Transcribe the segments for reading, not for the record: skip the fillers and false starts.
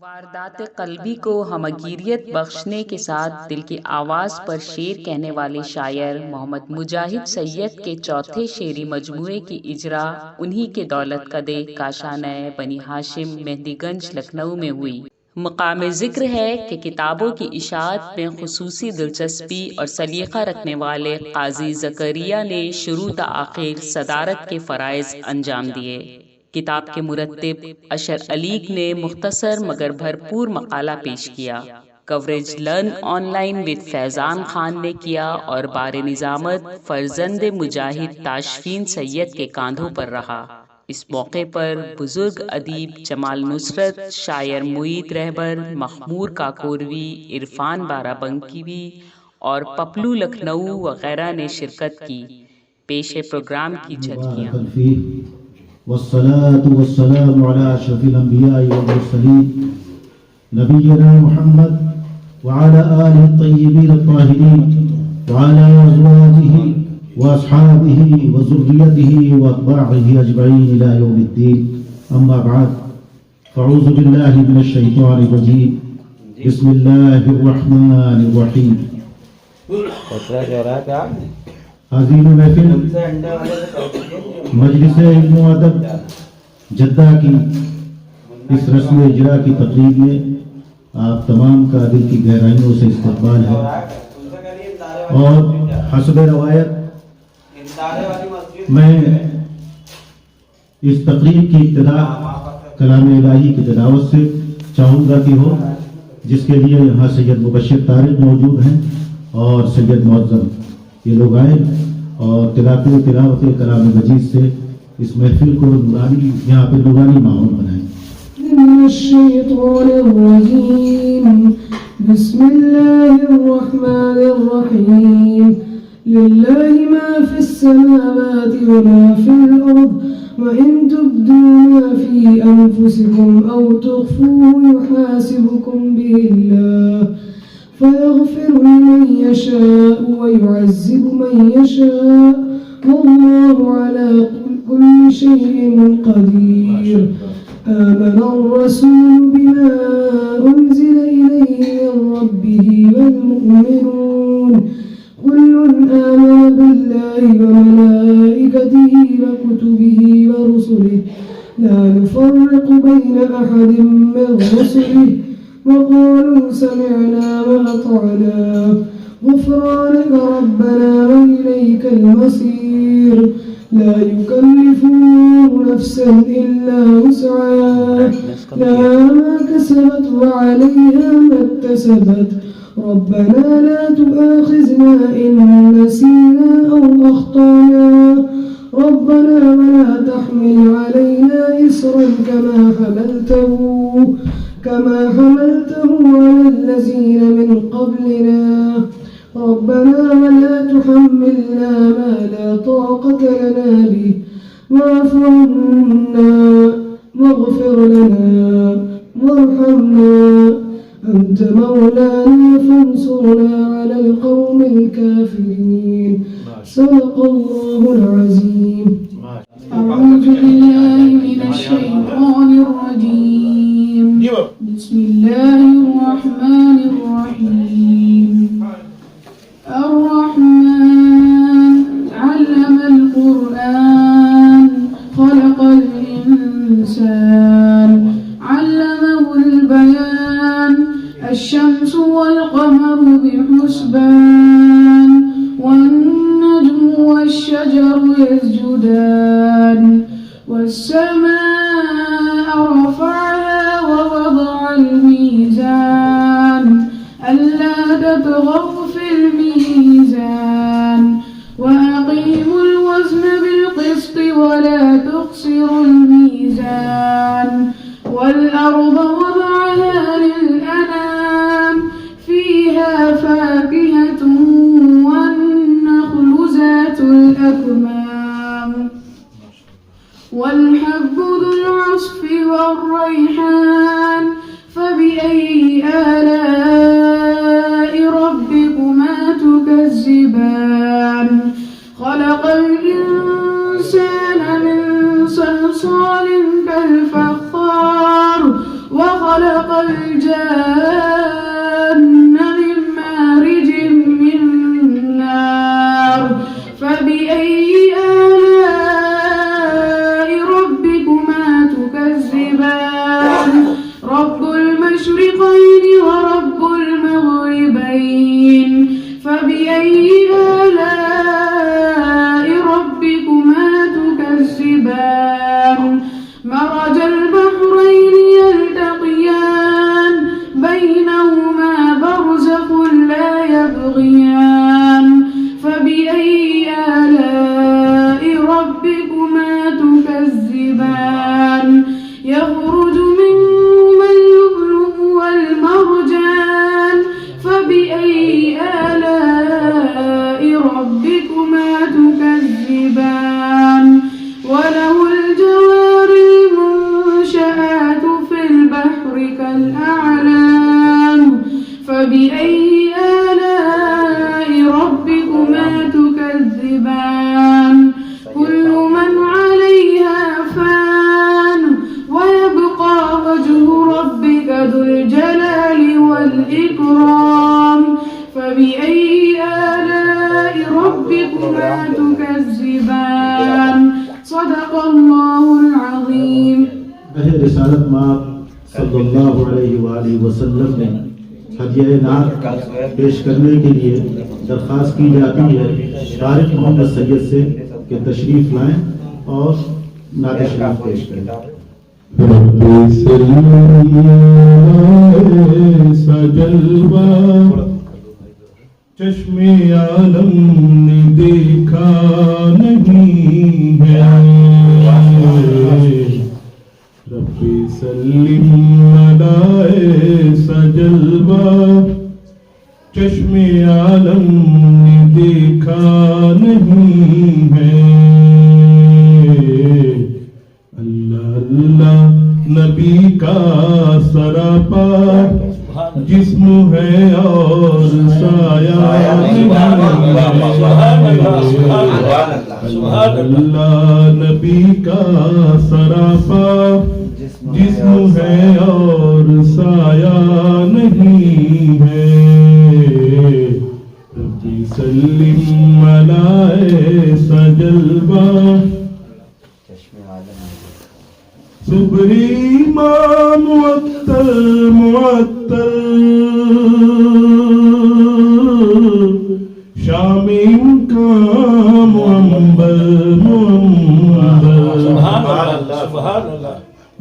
वारदात क़ल्बी को हमगीरियत बख्शने के साथ दिल की आवाज़ पर शेर कहने वाले शायर मोहम्मद मुजाहिद सैयद के चौथे शेरी मजमूए की इजरा उन्हीं के दौलत कदे काशाना बनी हाशिम मेहंदीगंज लखनऊ में हुई। मकाम ज़िक्र है कि किताबों की इशाअत में खुसूसी दिलचस्पी और सलीक़ा रखने वाले क़ाज़ी ज़करिया ने शुरू ता आखिर सदारत के फ़राइज़ अंजाम दिए। किताब के मुरत्तिब अशर अलीक ने मुख्तसर मगर भरपूर मकाला पेश किया। Coverage learn online with Faizan Khan ने किया और बारे निज़ामत फर्जंद मुजाहिद ताशफीन सैयद के कांधों पर रहा। इस मौके पर बुजुर्ग अदीब जमाल नुसरत, शायर मुईद रहबर, मखमूर काकोरवी, इरफान बाराबंकी और पपलू लखनऊ वगैरह ने शिरकत की। पेशे प्रोग्राम की झलकियाँ। वस्सलातु वस्सलामु अला अशरफिल अंबिया'i वल मुरसलीन नबिय्यिना मुहम्मद व अला आलिहि तय्यिबीन अत्ताहिरीन व अला अज़वाजिही व अस्हाबिही व ज़ुर्रिय्यतिही व अत्बाइही अजमईन इला यौमिद्दीन। अम्मा बअद फ़अऊज़ु बिल्लाहि मिनश शैतानिर रजीम। बिस्मिल्लाहिर रहमानिर रहीम। हाज़िर महफिल मजलिस इल्म व अदब जद्दा की इस रस्म इजरा की तकरीब में आप तमाम का दिल की गहराइयों से इस्तकबाल है और हस्ब रवायत मैं इस तकरीब की इब्तिदा कलाम इलाही की तिलावत से चाहूँगा कि हो, जिसके लिए यहाँ सैयद मुबश्शिर तारिक मौजूद हैं और सैयद मुअज़्ज़म, ये लोग आए और तिलावत कलाम मजीद से इस महफिल को नूरानी, यहाँ पे नूरानी माहौल बनाएं। बिस्मिल्लाहिर्रहमानिर्रहीम। लिल्लाहि मा फिस्समावाति व मा फिल अर्द व इन तुब्दू मा फी अनफुसिकुम औ तुख्फूहु युहासिबुकुम बिहिल्लाह फयग़फ़िर लिमन यशाअ व युअज़्ज़िबु मन यशाअ वल्लाहु अला कुल्लि शैइन क़दीर। आमन अर्रसूल बिमा उन्ज़िल इलैहि मिन रब्बिहि वल मुअ्मिनून कुल्लुन आमन बिल्लाहि व मलाइकतिहि व कुतुबिहि व रुसुलिहि ला नुफ़र्रिक़ु बैन अहदिन मिन रुसुलिहि वक़ालू समिअना व अतअना गुफ़रानक रब्बना व इलैकल मसीर। ला युकल्लिफ़ुल्लाहु नफ़्सन इल्ला वुस्अहा लहा मा कसबत व अलैहा मा इक्तसबत रब्बना ला तुआख़िज़ना इन नसीना औ अख़्ताना रब्बना व ला तहमिल अलैना इसरन كما حملته على الذين من قبلنا ربنا ولا تحملنا ما لا طاقة لنا به واعف عنا واغفر لنا وارحمنا أنت مولانا فانصرنا على القوم الكافرين. صدق الله العظيم. أعوذ بالله من الشيطان الرجيم. بسم الله الرحمن الرحيم. الرحمن علم القرآن خلق الإنسان علمه البيان الشمس والقمر بحسبان والنجم والشجر يسجدان والسماء رفعها ووضع الميزان ألا تطغوا في الميزان وأقيموا الوزن بالقسط ولا تخسروا الميزان والأرض وضعها للأنام فيها فاكهة والنخل ذات الأكمام والحب ذو العصف والريحان فبأي آلاء ربكما تكذبان خلق الإنسان من صلصال كالفخار وخلق خلق الجن من مارج من نار فبأي آلاء ربكما تكذبان رب المشرقين ورب المغربين فبأي آلاء ربكما تكذبان مرج البحرين يلتقيان بينهما برزخ لا يبغيان فبأي آلاء ربكما تكذبان يخرج منهما اللؤلؤ والمرجان فبأي آلاء ربكما تكذبان وله الجوار المنشآت في البحر كالأعلام فبأي آلاء ربكما تكذبان كل من عليها فان ويبقى وجه ربك ذو الجلال والإكرام فبأي آلاء ربكما تكذبان صدق الله العظيم. رسالت مآب صلی اللہ علیہ وآلہ وسلم نے ہدیہ نعت پیش کرنے کے لیے درخواست کی جاتی ہے طارق محمد سید سے کہ تشریف لائیں اور نعت شریف پیش کریں. رب سلم سجلوہ چشم عالم نے دیکھا نہیں ہے رب سلم علی سجلوہ چشم عالم نے دیکھا نہیں ہے اللہ اللہ نبی کا سراپا جسم ہے اور سایہ اللہ نبی کا سراپا جسم ہے اور سایہ نہیں ہے ربی سلم علی سجلوہ صبحی ما معطل معطل شامیم کا معمبل معمبل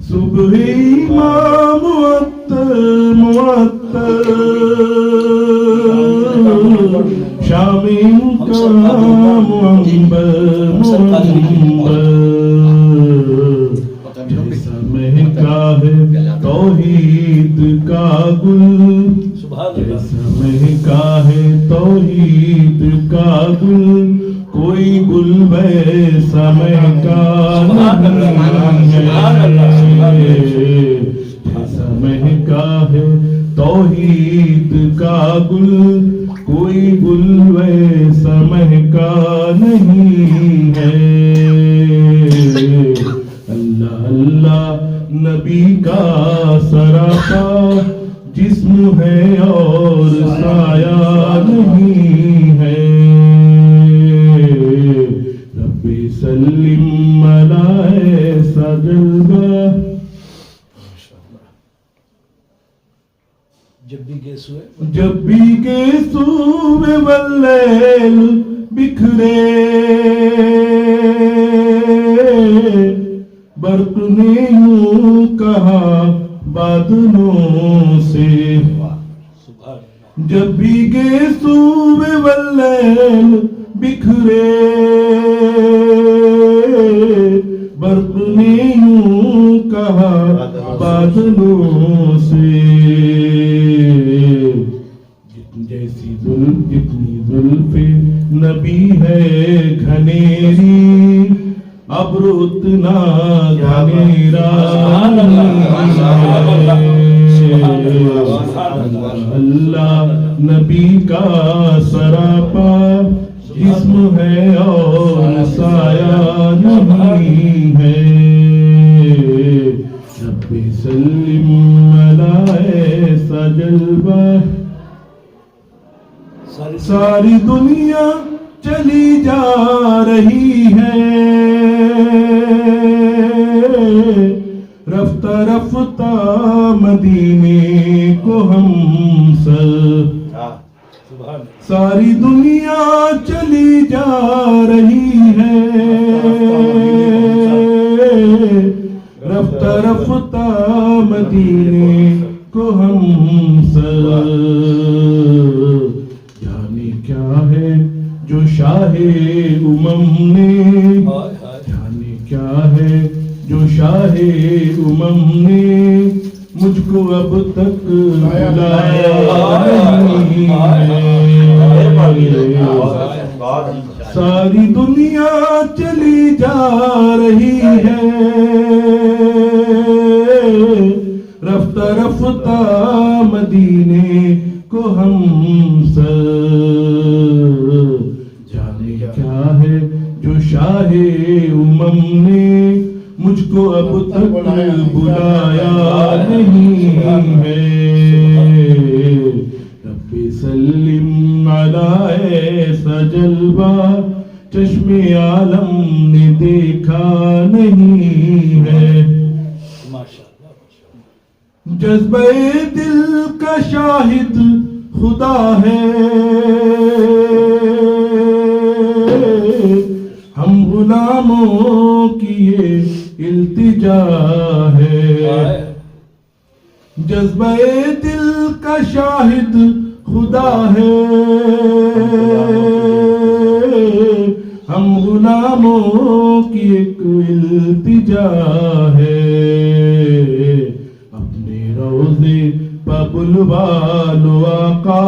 صبحی ما معطل معطل شامیم کا معمبل معمبل مہکا ہے توحید کا گل جیسا مہکا ہے توحید کا گل کوئی گل ویسا مہکا جیسا مہکا ہے توحید کا گل کوئی گل ویسا مہکا نہیں ہے اللہ اللہ نبی کا سراپا جسم ہے اور سایہ نہیں ہے رب سلم علی سجلوہ. جب بھی گیسو واللیل بکھرے برق نے یوں کہا بادلوں سے جب بھی گیسو واللیل بکھرے برق نے یوں کہا بادلوں سے جیسی جتنی زلف نبی ہے گھنیری ابر اتنا گھنیرا اللہ نبی کا سراپا جسم ہے اور سایہ نہیں ہے رب سلم علی जलवा सारी दुनिया चली जा रही है रफ्ता रफ्ता मदीने को हम सब सारी दुनिया चली जा रही है रफ्ता रफ्ता मदीने को हम सब जाने क्या है जो शाहे उमम ने जाने क्या है जो शाहे उमम ने मुझको अब तक बुलाया नहीं है सारी दुनिया चली जा रही है रफ्ता रफ्ता मदीने को हम सब जाने क्या है जो शाहे उमम ने मुझको अब तक बुलाया नहीं है रब्बे सल्लिम अला ऐसा जलवा चश्मे आलम ने देखा नहीं है जज्बे दिल का शाहिद खुदा है हम गुलामों की ये इल्तिजा है जज्बे दिल का शाहिद खुदा है हम गुलामों की एक इल्तिजा है अपने रोज़े बुलवा लो आका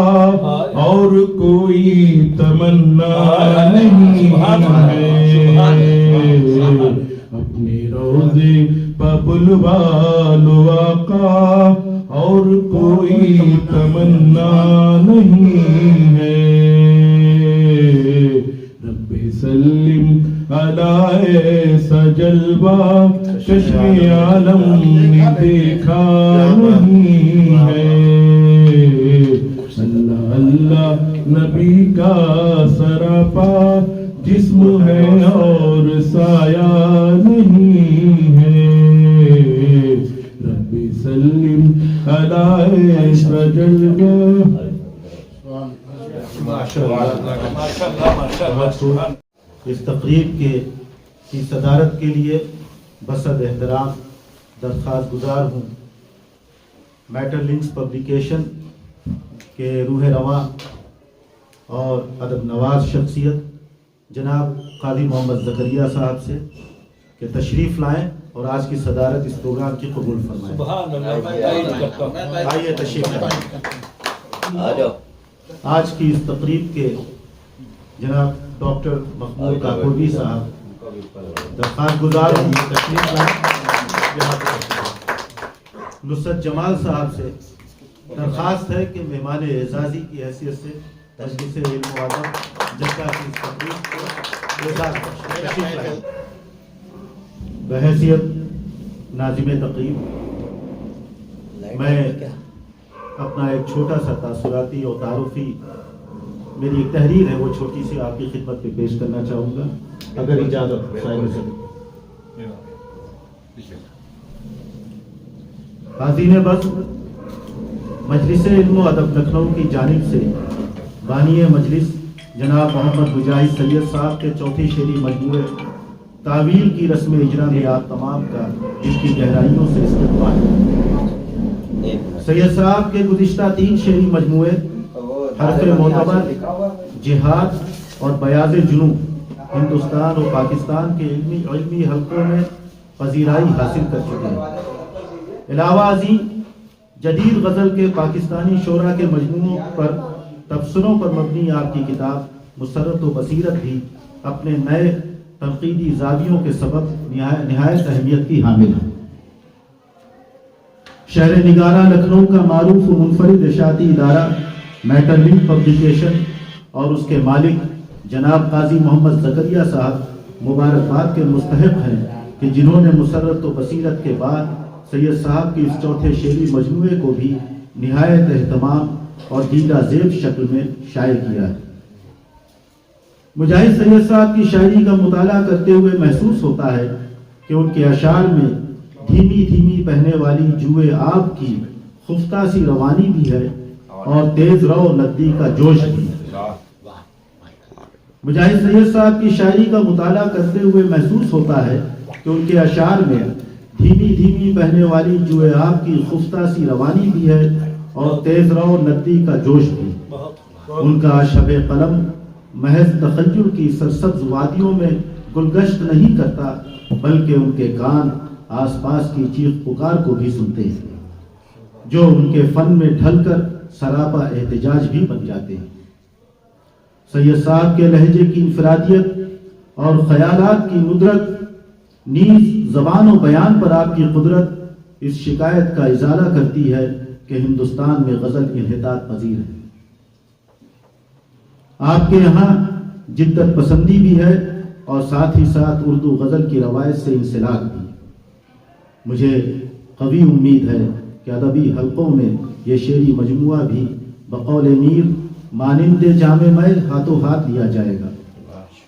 और कोई तमन्ना नहीं है अपने रोज़े बुलवा लो आका और कोई तमन्ना नहीं है रब्बे सल्लिम अला ऐसा जलवा चश्मे आलम ने देखा नहीं है अल्लाह अल्लाह नबी का सरापा जिस्म है और साया नहीं है रब्बी सल्लिम अला ऐसा जलवा इस तकरीब की सदारत के लिए बसद एहतराम दरख्वास्त गुजार हूँ मैटर लिंक्स पब्लिकेशन के रूह रवा और अदब नवाज शख्सियत जनाब कादी मोहम्मद ज़करिया साहब से कि तशरीफ़ लाएं और आज की सदारत इस प्रोग्राम की कबूल फरमाएं। आइए तशरीफ़ लाएं। आज की इस तकरीब के जनाब डॉक्टर महमूद काकोड़ी साहब दरख्वास्त गुजार हूँ तशरीफ़ लाएं। नुसरत जमाल साहब से दरख्वास्त है कि मेहमान एजाज़ी की हैसियत से मजलिस इल्म व अदब जद्दा की इस तकरीब को एजाज़ तशरीफ़ लाएं। बहैसियत नाज़िम तकरीब मैं अपना एक छोटा सा तासुराती और तारुफी मेरी एक तहरीर है वो छोटी सी आपकी खिदमत पे पेश करना चाहूँगा अगर इजाज़त साहिब से। हाज़रीन बस मजलिस इल्म व अदब लखनऊ की जानिब से बानिए मजलिस जनाब मोहम्मद मुजाहिद सैयद साहब के चौथे शेरी मजमूए तावील की रस्म इजरा में आप तमाम का इसकी गहराइयों से इस्तक़बाल। सैयद साहब के गुज़िश्ता 3 शेरी मजमूए हरफ़े मोतबर, जिहाद और बयाज़ जुनून हिंदुस्तान और पाकिस्तान के इल्मी हल्कों में पजीराई हासिल कर चुके हैं। इलावा अज़ीं जदीद गज़ल के पाकिस्तानी शोरा के मजमूओं पर तबसरों पर मबनी आपकी किताब मुसर्रत व बसीरत भी अपने नए तनकीदी ज़ावियों के सबब निहायत अहमियत की हामिल है। शहर निगारा लखनऊ का मारूफ मुनफरिद इशाती इदारा मैटर लिंक पब्लिकेशन और उसके मालिक जनाब काजी मोहम्मद ज़करिया साहब मुबारकबाद के मुस्तहिक हैं कि जिन्होंने मुसर्रत व बसीरत के बाद सैयद साहब की इस चौथे शेरी मजमूए को भी نہایت اہتمام اور دیدہ زیب شکل میں شائع کیا ہے۔ مجاہد سید صاحب کی شاعری کا مطالعہ کرتے ہوئے محسوس ہوتا ہے کہ ان کے اشعار میں دھیمی دھیمی بہنے والی جوئے آب کی خفتہ سی روانی بھی ہے اور تیز رو ندی کا جوش بھی ہے۔ مجاہد سید صاحب کی شاعری کا مطالعہ کرتے ہوئے محسوس ہوتا ہے کہ ان کے اشعار میں دھیمی دھیمی بہنے والی جوئے آب کی خفتہ سی روانی بھی ہے اور تیز رو ندی کا جوش بھی۔ ان کا شب قلم محض تخیل کی سرسبز وادیوں میں گلگشت نہیں کرتا، بلکہ ان کے کان آس پاس کی چیخ پکار کو بھی سنتے ہیں، جو ان کے فن میں ڈھل کر سراپا احتجاج بھی بن جاتے ہیں۔ سید صاحب کے لہجے کی انفرادیت اور خیالات کی ندرت، نیز زبان و بیان پر آپ کی قدرت اس شکایت کا ازالہ کرتی ہے کہ ہندوستان میں غزل انحطاط پذیر ہے۔ آپ کے یہاں جدت پسندی بھی ہے اور ساتھ ہی ساتھ اردو غزل کی روایت سے انسلاک بھی۔ مجھے قوی امید ہے کہ ادبی حلقوں میں یہ شعری مجموعہ بھی بقول میر مانند جامع میں ہاتھوں ہاتھ لیا جائے گا،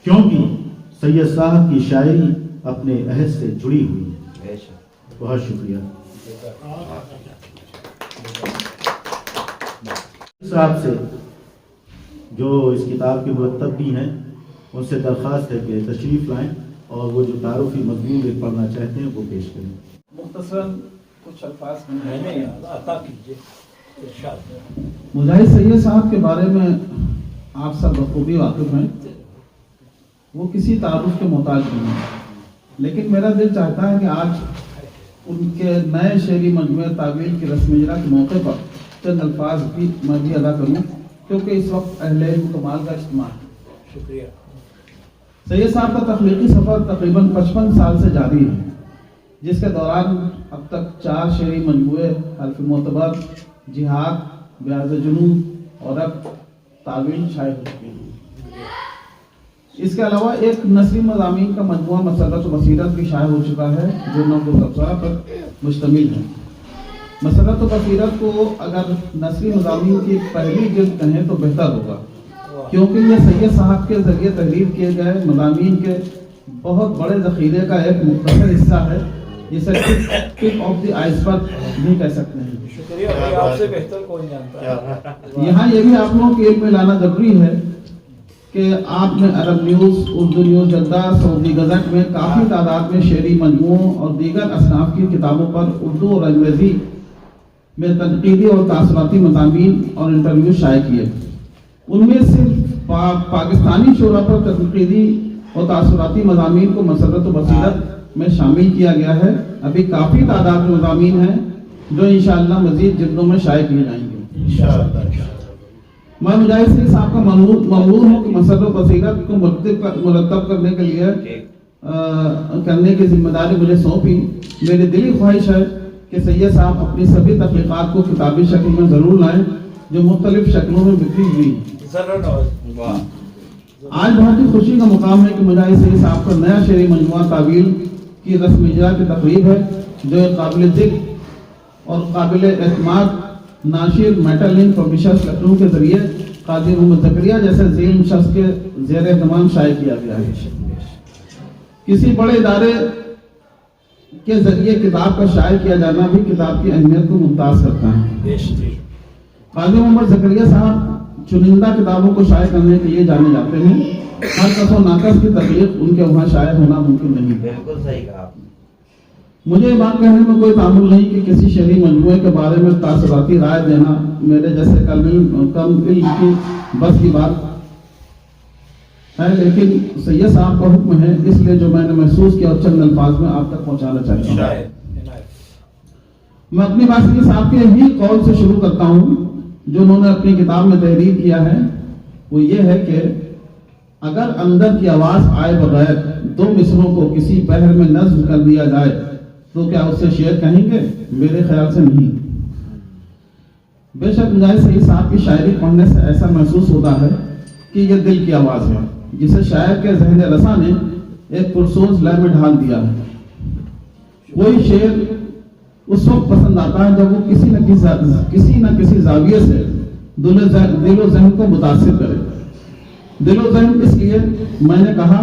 کیونکہ سید صاحب کی شاعری اپنے عہد سے جڑی ہوئی ہے۔ بہت شکریہ صاحب سے، جو اس کتاب کے مرتب بھی ہیں، ان سے درخواست ہے کہ تشریف لائیں اور وہ جو تعارفی مضمون پڑھنا چاہتے ہیں وہ پیش کریں۔ مختصراً کچھ الفاظ میں عطا کیجیے۔ مجاہد سید صاحب کے بارے میں آپ سب بخوبی واقف ہیں، وہ کسی تعارف کے محتاج نہیں ہیں، لیکن میرا دل چاہتا ہے کہ آج ان کے نئے شعری مجموعہ تعویل کی رسم اجرا کے موقع پر چند الفاظ بھی میں بھی ادا کروں، کیونکہ اس وقت اہل علم کمال کا اجتماع ہے۔ شکریہ۔ سید صاحب کا تخلیقی سفر تقریباً 55 سال سے جاری ہے، جس کے دوران اب تک 4 شعری مجموعے حلف معتبر، جہاد، بیاض جنون اور اب تعویل شائع ہو چکے ہیں۔ اس کے علاوہ ایک نثری مضامین کا مجموعہ مسرت و بصیرت بھی شائع ہو چکا ہے، جو نقد و تبصرہ پر مشتمل ہے۔ مسرت و بصیرت کو اگر نثری مضامین کی پہلی جلد کہیں تو بہتر ہوگا، کیونکہ یہ سید صاحب کے ذریعے تحریر کیے گئے مضامین کے بہت بڑے ذخیرے کا ایک مختصر حصہ ہے، جسے ٹپ آف دی آئس پر بھی کہہ سکتے ہیں۔ شکریہ، آپ سے بہتر کوئی جانتا ہے۔ یہاں یہ بھی آپ لوگوں کے علم میں لانا ضروری ہے کہ آپ نے عرب نیوز، اردو نیوز جدہ، سعودی گزٹ میں کافی تعداد میں شعری مجموعوں اور دیگر اصناف کی کتابوں پر اردو اور انگریزی میں تنقیدی اور تاثراتی مضامین اور انٹرویو شائع کیے۔ ان میں صرف پاکستانی شعراء پر تنقیدی اور تاثراتی مضامین کو مسرت و بصیرت میں شامل کیا گیا ہے۔ ابھی کافی تعداد میں مضامین ہیں جو انشاءاللہ مزید جلدوں میں شائع کیے جائیں گے۔ میں مجاہد سید صاحب کا ممنون ہوں کہ مسرت و بصیرت کو مرتب کرنے کے لیے کرنے کی ذمہ داری مجھے سونپی۔ میری دلی خواہش ہے کہ سید صاحب اپنی سبھی تخلیقات کو کتابی شکل میں ضرور لائیں، جو مختلف شکلوں میں بکھری ہوئی۔ آج بہت ہی خوشی کا مقام ہے کہ مجاہد سید صاحب کا نیا شعری مجموعہ تعویل کی رسم اجرا کی تقریب ہے، جو ایک قابل ذکر اور قابل اعتماد ناشر میٹل لنک پبلشرز لکھنؤ کے ذریعے قاضی محمد زکریہ جیسے ذیل شخص کے زیر اہتمام شائع کیا گیا ہے۔ کسی بڑے ادارے کے ذریعے کتاب کا شائع کیا جانا بھی کتاب کی اہمیت کو ممتاز کرتا ہے۔ قاضی محمد زکریہ صاحب چنندہ کتابوں کو شائع کرنے کے لیے جانے جاتے ہیں، ہر کس و ناقص کی تخلیق ان کے وہاں شائع ہونا ممکن نہیں۔ بالکل صحیح کہا آپ نے۔ مجھے یہ بات کہنے میں کوئی تعمل نہیں کہ کسی شعری مجموعے کے بارے میں تاثراتی رائے دینا میرے جیسے کم علم کی بس کی بات ہے، لیکن سید صاحب کا حکم ہے، اس لیے جو میں نے محسوس کیا اور چند الفاظ میں آپ تک پہنچانا چاہتا ہوں۔ میں اپنی بات سید صاحب کے ہی قول سے شروع کرتا ہوں جو انہوں نے اپنی کتاب میں تحریر کیا ہے، وہ یہ ہے کہ اگر اندر کی آواز آئے بغیر 2 مصروں کو کسی بحر میں نظم کر دیا جائے تو کیا اسے شعر کہیں گے؟ میرے خیال سے نہیں۔ بے شک مجاہد سید صاحب کی شاعری پڑھنے سے ایسا محسوس ہوتا ہے کہ یہ دل کی آواز ہے، جسے شاعر کے ذہن رسا نے ایک پرسوز لے میں ڈھال دیا ہے۔ کوئی شعر उस वक्त पसंद आता है जब वो किसी न किसी जाविये से दिलो जहन को मुतासिर करे। दिलो जहन इसलिए मैंने कहा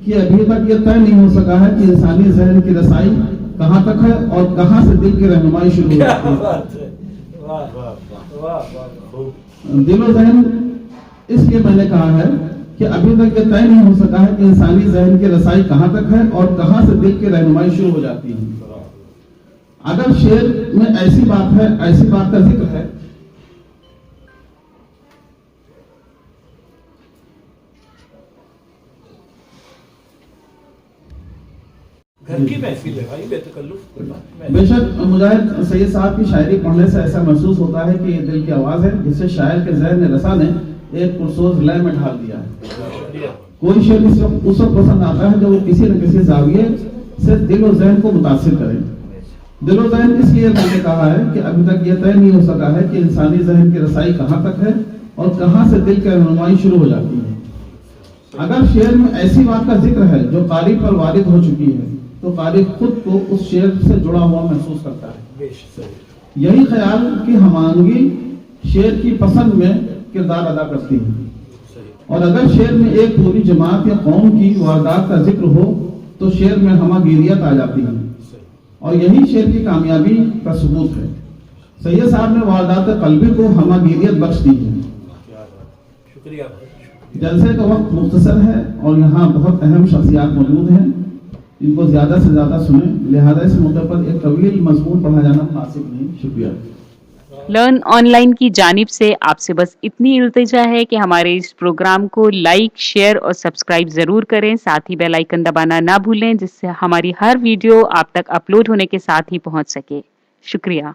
कि अभी तक ये तय नहीं हो सका है कि इंसानी जहन की रसाई कहाँ तक है और कहाँ से दिल की रहनुमाई शुरू हो जाती है। दिलो जहन इसलिए मैंने कहा है कि अभी तक ये तय नहीं हो सका है कि इंसानी जहन की रसाई कहाँ तक है और कहाँ से दिल की रहनुमाई शुरू हो जाती है। अगर शेर में ऐसी बात है, ऐसी बात का जिक्र है घर की महफिल है भाई, बेतकल्लुफ। बेशक मुजाहिद सैयद साहब की शायरी पढ़ने से ऐसा महसूस होता है कि ये दिल की आवाज है जिसे शायर के ज़हन रसा ने एक पुरसोज लय में ढाल दिया है। कोई शेर उस वक्त पसंद आता है जब वो किसी न किसी जाविये से दिल और ज़हन को मुतासिर करे। दिल और ज़हन इसलिए मैंने कहा है कि अभी तक ये तय नहीं हो सका है कि इंसानी ज़हन की रसाई कहाँ तक है और कहाँ से दिल की रहनुमाई शुरू हो जाती है। अगर शेर में ऐसी बात का जिक्र है जो कारी पर वारिद हो चुकी है तो कारी खुद को उस शेर से जुड़ा हुआ महसूस करता है। यही ख्याल की हमानगी शेर की पसंद में किरदार अदा करती है। और अगर शेर में एक पूरी जमात या कौम की वारदात का जिक्र हो तो शेर में हमागिरियत आ जाती है और यही शेर की कामयाबी का सबूत है। सैयद साहब ने वारदात कल्बी को हमागिरियत बख्श दी है। शुक्रिया। जलसे का वक्त मुख्तसर है और यहाँ बहुत अहम शख्सियात मौजूद हैं, इनको ज्यादा से ज्यादा सुने, लिहाजा इस मौके पर एक तवील मजमून पढ़ा जाना मुनासिब नहीं। शुक्रिया। लर्न ऑनलाइन की जानिब से आपसे बस इतनी इल्तिजा है कि हमारे इस प्रोग्राम को लाइक, शेयर और सब्सक्राइब जरूर करें। साथ ही बेल आइकन दबाना ना भूलें जिससे हमारी हर वीडियो आप तक अपलोड होने के साथ ही पहुंच सके। शुक्रिया।